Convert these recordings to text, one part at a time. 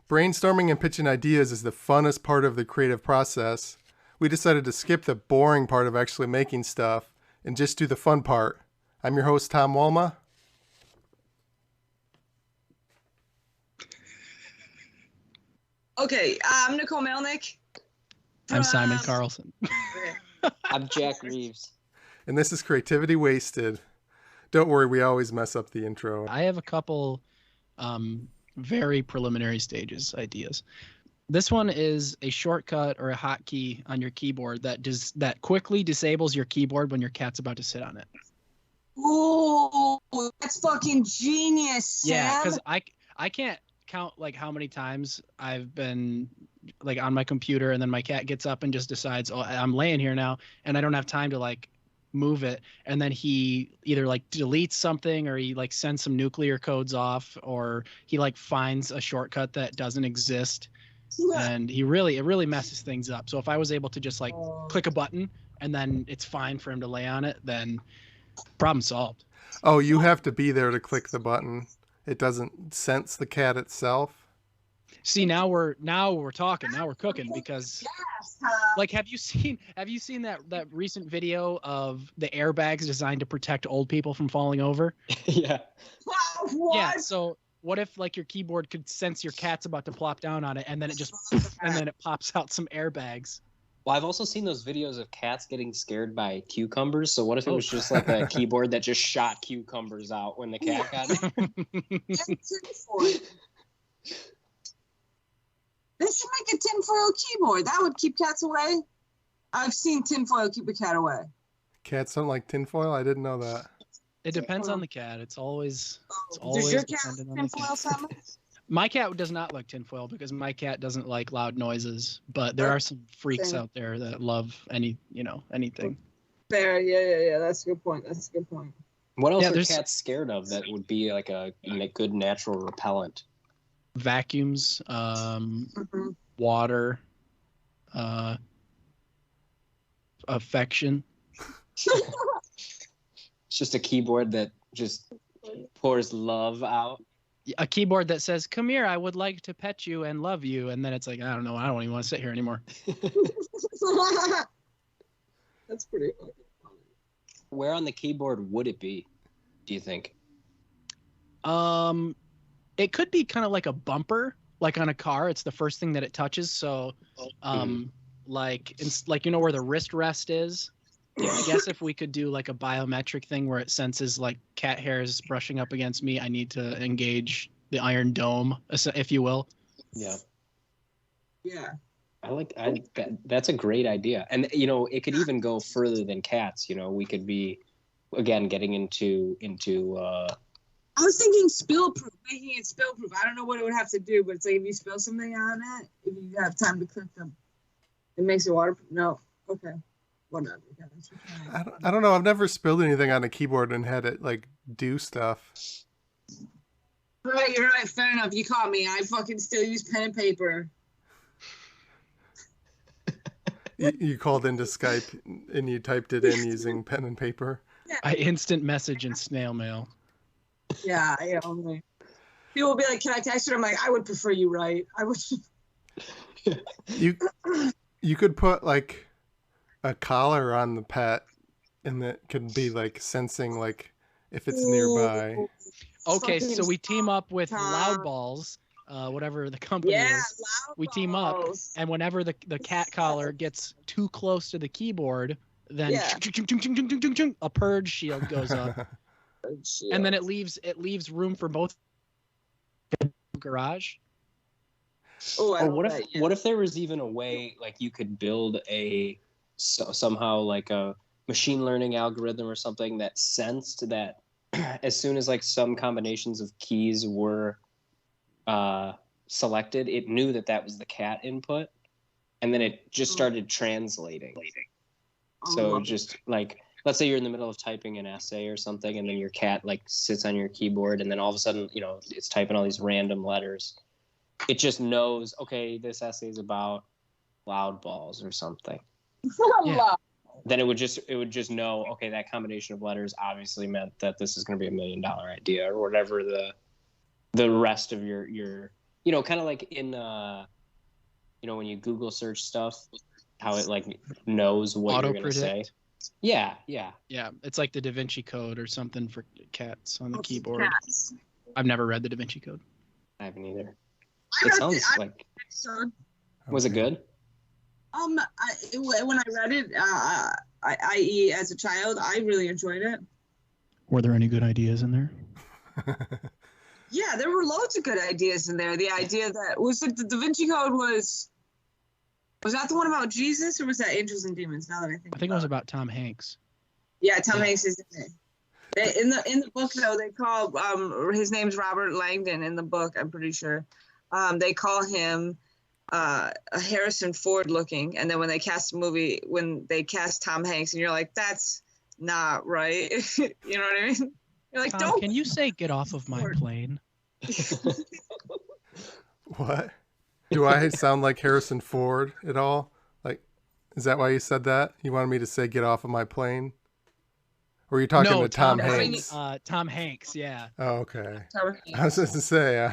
Brainstorming and pitching ideas is the funnest part of the creative process. We decided to skip the boring part of actually making stuff and just do the fun part. I'm your host, Tom Walma. Okay, I'm Nicole Melnick. I'm Simon Carlson. I'm Jack Reeves. And this is Creativity Wasted. Don't worry, we always mess up the intro. I have a couple very preliminary stages ideas. This one is a shortcut or a hotkey on your keyboard that quickly disables your keyboard when your cat's about to sit on it. Ooh, that's fucking genius, Sam. Yeah, because I can't count like how many times I've been like on my computer and then my cat gets up and just decides, oh, I'm laying here now and I don't have time to like move it, and then he either like deletes something or he like sends some nuclear codes off, or he like finds a shortcut that doesn't exist. And it really messes things up. So if I was able to just like click a button and then it's fine for him to lay on it, then problem solved. Oh, you have to be there to click the button. It doesn't sense the cat itself. See, now we're talking. Now we're cooking, because like have you seen that recent video of the airbags designed to protect old people from falling over? Yeah. What? Yeah, so what if like your keyboard could sense your cat's about to plop down on it and then it pops out some airbags? Well, I've also seen those videos of cats getting scared by cucumbers. So what if it was just like a keyboard that just shot cucumbers out when the cat got it? They should make a tinfoil keyboard. That would keep cats away. I've seen tinfoil keep a cat away. Cats don't like tinfoil? I didn't know that. It depends on the cat. It's always Does your cat dependent on the tinfoil, cat. Simon? My cat does not like tinfoil because my cat doesn't like loud noises. But there are some freaks out there that love anything. Fair, yeah. That's a good point. What else are cats scared of that would be like a good natural repellent? Vacuums, water, affection. It's just a keyboard that just pours love out. A keyboard that says, "Come here, I would like to pet you and love you," and then it's like, I don't know, I don't even want to sit here anymore. That's pretty funny. Where on the keyboard would it be, do you think? It could be kind of like a bumper, like on a car. It's the first thing that it touches. So, like you know where the wrist rest is. Yeah. I guess if we could do like a biometric thing where it senses like cat hairs brushing up against me, I need to engage the iron dome, if you will. Yeah. Yeah. That's a great idea. And, it could even go further than cats. We could be, again, getting into I was thinking spill-proof, making it spill-proof. I don't know what it would have to do, but it's like if you spill something on it, if you have time to cook them, it makes it waterproof. No. Okay. Whatever. I don't know. I've never spilled anything on a keyboard and had it like do stuff. Right, you're right. Fair enough. You caught me. I fucking still use pen and paper. You called into Skype and you typed it in using pen and paper. Yeah. I instant message and snail mail. Yeah. People will be like, "Can I text you?" I'm like, "I would prefer you write." I would. You could put like a collar on the pet, and that could be like sensing like if it's nearby. Okay, so we team up with Loudballs, whatever the company is. We team up, and whenever the cat collar gets too close to the keyboard, then a purge shield goes up. And then it leaves room for both garage. What if there was even a way like you could build somehow like a machine learning algorithm or something that sensed that as soon as like some combinations of keys were selected, it knew that was the cat input, and then it just started translating. So just like, let's say you're in the middle of typing an essay or something, and then your cat like sits on your keyboard, and then all of a sudden, it's typing all these random letters. It just knows, okay, this essay is about loud balls or something. Yeah. Then it would just know, okay, that combination of letters obviously meant that this is going to be $1 million idea, or whatever the rest of your You know, kind of like in when you Google search stuff, how it like knows what Auto you're gonna say. predict. Yeah. Yeah, it's like the Da Vinci Code or something for cats on the Also keyboard. cats. I've never read the Da Vinci Code. I haven't either. I It read sounds the like. episode. Was it Okay. good? When I read it, i.e. as a child, I really enjoyed it. Were there any good ideas in there? Yeah, there were loads of good ideas in there. The idea that was it the Da Vinci Code was that the one about Jesus or was that Angels and Demons? Now that I think I think it about was about Tom Hanks. Yeah, Tom Hanks is in it. In the book though, they call his name's Robert Langdon in the book. I'm pretty sure. They call him a Harrison Ford looking, and then when they cast Tom Hanks, and you're like, that's not right. You know what I mean? You're like, Tom, don't. can you say "get off of my plane"? What? Do I sound like Harrison Ford at all? Like, is that why you said that? You wanted me to say "get off of my plane"? Or are you talking to Tom Hanks? Tom Hanks, yeah. Oh, okay. Tom I was Hanks. just to say,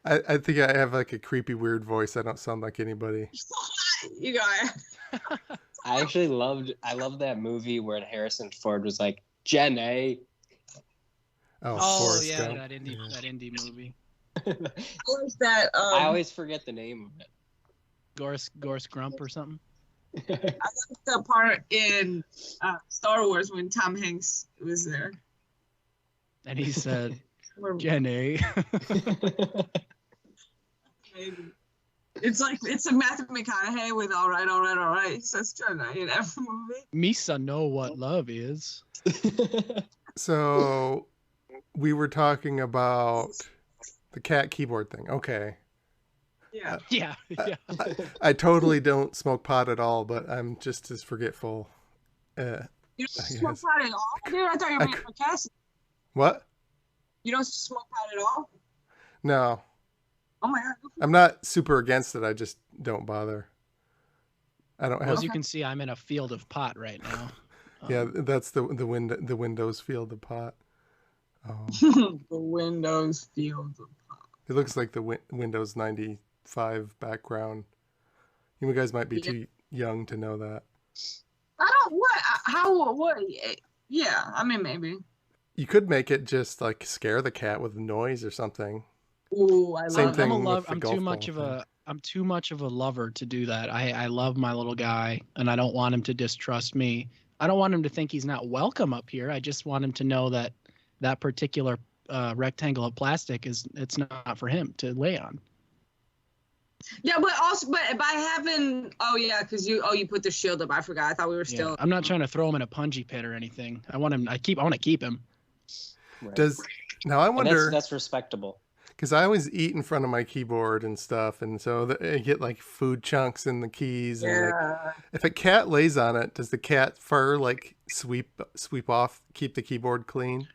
I think I have like a creepy, weird voice. I don't sound like anybody. You got it. I love that movie where Harrison Ford was like, Jenny. Oh, Oh Forrest yeah, Gump. that indie movie. I like that. I always forget the name of it. Gorse Grump or something. The part in Star Wars when Tom Hanks was there. And he said, Where- "Jenny." Maybe. It's a Matthew McConaughey with all right. He says Jenny in every movie. Misa know what love is. So we were talking about the cat keyboard thing. Okay. Yeah. Yeah, yeah. I totally don't smoke pot at all, but I'm just as forgetful. You don't I smoke guess. pot at all? Dude, I thought you were being sarcastic. What? You don't smoke pot at all? No, Oh my god. I'm not super against it. I just don't bother. I don't Well, have. as you can see, I'm in a field of pot right now. Yeah, that's the Windows field of pot. Oh, The Windows field of pot. it looks like the Windows 95 background. You guys might be too young to know that. I don't what yeah, I mean maybe. You could make it just like scare the cat with noise or something. Ooh, I Same love thing. I'm with the I'm golf too much ball of thing. I'm too much of a lover to do that. I love my little guy, and I don't want him to distrust me. I don't want him to think he's not welcome up here. I just want him to know that that particular rectangle of plastic it's not for him to lay on. Yeah, but by having because you put the shield up. I forgot. I thought we were Yeah, still. I'm not trying to throw him in a punji pit or anything. I want to keep him. Right. Now I And wonder, that's respectable. because I always eat in front of my keyboard and stuff, and so I get like food chunks in the keys. And like, Yeah. if a cat lays on it, does the cat fur like sweep off, keep the keyboard clean?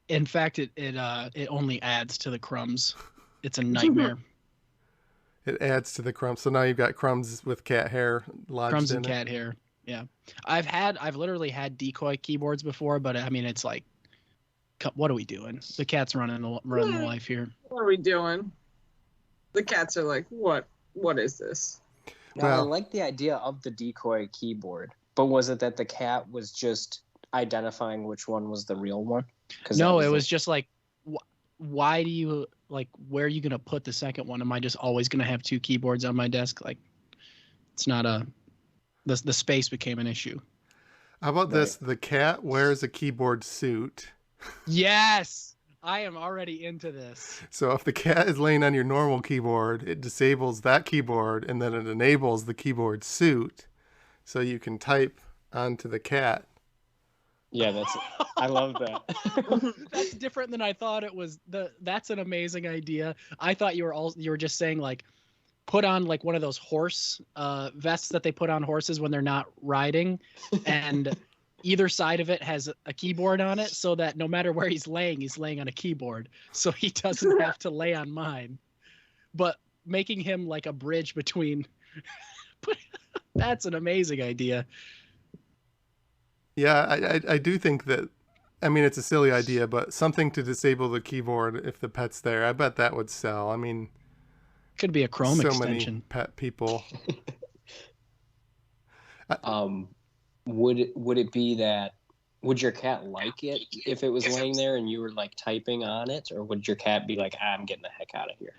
In fact, it only adds to the crumbs. It's a nightmare. It adds to the crumbs. So now you've got crumbs with cat hair lodged Crumbs in and it. cat hair. Yeah, I've literally had decoy keyboards before, but I mean it's like, what are we doing? The cat's running the life here. What are we doing? The cats are like, what? What is this? Now, I Well- like the idea of the decoy keyboard, but was it that the cat was just identifying which one was the real one? No, it was just like, why do you like? Where are you gonna put the second one? Am I just always gonna have two keyboards on my desk? Like, it's not the space became an issue. How about this? The cat wears a keyboard suit. Yes, I am already into this. So if the cat is laying on your normal keyboard, it disables that keyboard, and then it enables the keyboard suit, so you can type onto the cat. Yeah, I love that. That's different than I thought it was. That's an amazing idea. I thought you were just saying like, put on like one of those horse vests that they put on horses when they're not riding, and either side of it has a keyboard on it, so that no matter where he's laying on a keyboard, so he doesn't have to lay on mine. But making him like a bridge between. That's an amazing idea. Yeah, I do think that, I mean, it's a silly idea, but something to disable the keyboard if the pet's there, I bet that would sell. I mean, Could be a Chrome so extension. many pet people. Would it be that? Would your cat like it if it was laying there and you were like typing on it, or would your cat be like, I'm getting the heck out of here?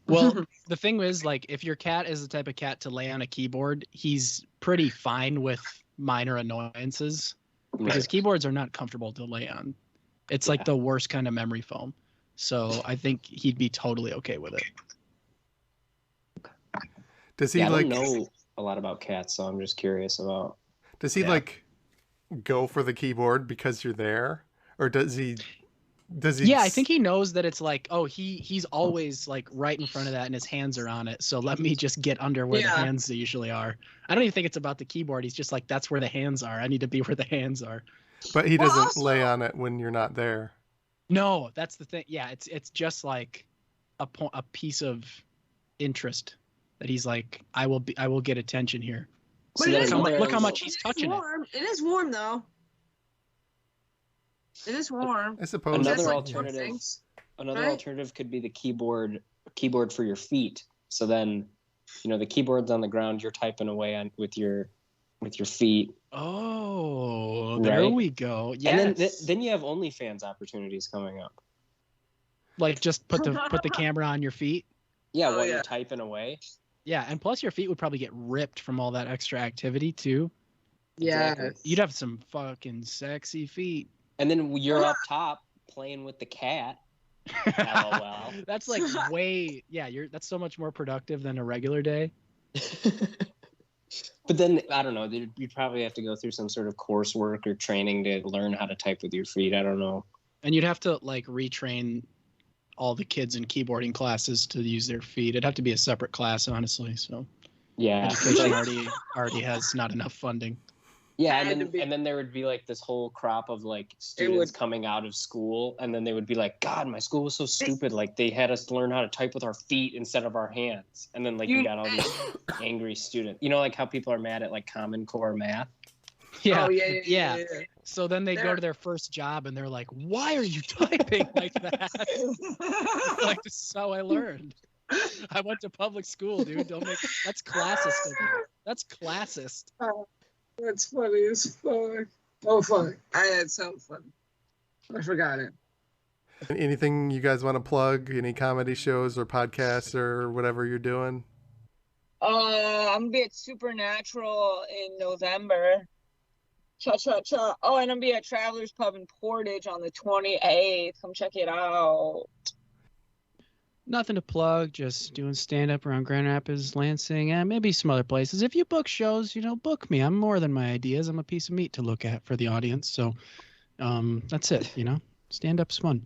Well, the thing is, like, if your cat is the type of cat to lay on a keyboard, he's pretty fine with minor annoyances because Right. keyboards are not comfortable to lay on. It's like the worst kind of memory foam. So I think he'd be totally okay with it. Does he I like? don't know a lot about cats, so I'm just curious about. Does he like go for the keyboard because you're there, or does he? Yeah, I think he knows that it's like, oh, he's always like right in front of that and his hands are on it. So let me just get under where the hands usually are. I don't even think it's about the keyboard. He's just like, that's where the hands are. I need to be where the hands are. But he doesn't lay on it when you're not there. No, that's the thing. Yeah, it's just like a piece of interest that he's like, I will get attention here. But Look how much he's touching it. It is warm though. It is warm. I suppose Another like alternative. Another right? alternative could be the keyboard for your feet. So then, the keyboard's on the ground. You're typing away on with your feet. Oh, there Right? we go. Yeah, And then you have OnlyFans opportunities coming up. like just put the camera on your feet. Yeah, while you're typing away. Yeah, and plus your feet would probably get ripped from all that extra activity too. Yeah. Exactly. You'd have some fucking sexy feet. And then you're up top playing with the cat. LOL. That's like that's so much more productive than a regular day. But then I don't know. You'd probably have to go through some sort of coursework or training to learn how to type with your feet. I don't know. And you'd have to like retrain all the kids in keyboarding classes to use their feet. It'd have to be a separate class, honestly. So Yeah. education already has not enough funding. Yeah, and then there would be like this whole crop of like students coming out of school, and then they would be like, God, my school was so stupid. Like they had us learn how to type with our feet instead of our hands. And then like you got all these angry students. Like how people are mad at like Common Core math. Yeah. Oh, yeah. So then they go to their first job and they're like, why are you typing like that? Like, this is how I learned. I went to public school, dude. That's classist of you. That's classist. That's funny as fuck. Oh fuck! I had so fun. I forgot it. Anything you guys want to plug? Any comedy shows or podcasts or whatever you're doing? I'm gonna be at Supernatural in November. Cha. Oh, and I'm gonna be at Travelers Pub in Portage on the 28th. Come check it out. Nothing to plug, just doing stand-up around Grand Rapids, Lansing, and maybe some other places. If you book shows, book me. I'm more than my ideas. I'm a piece of meat to look at for the audience. So that's it, Stand-up's fun.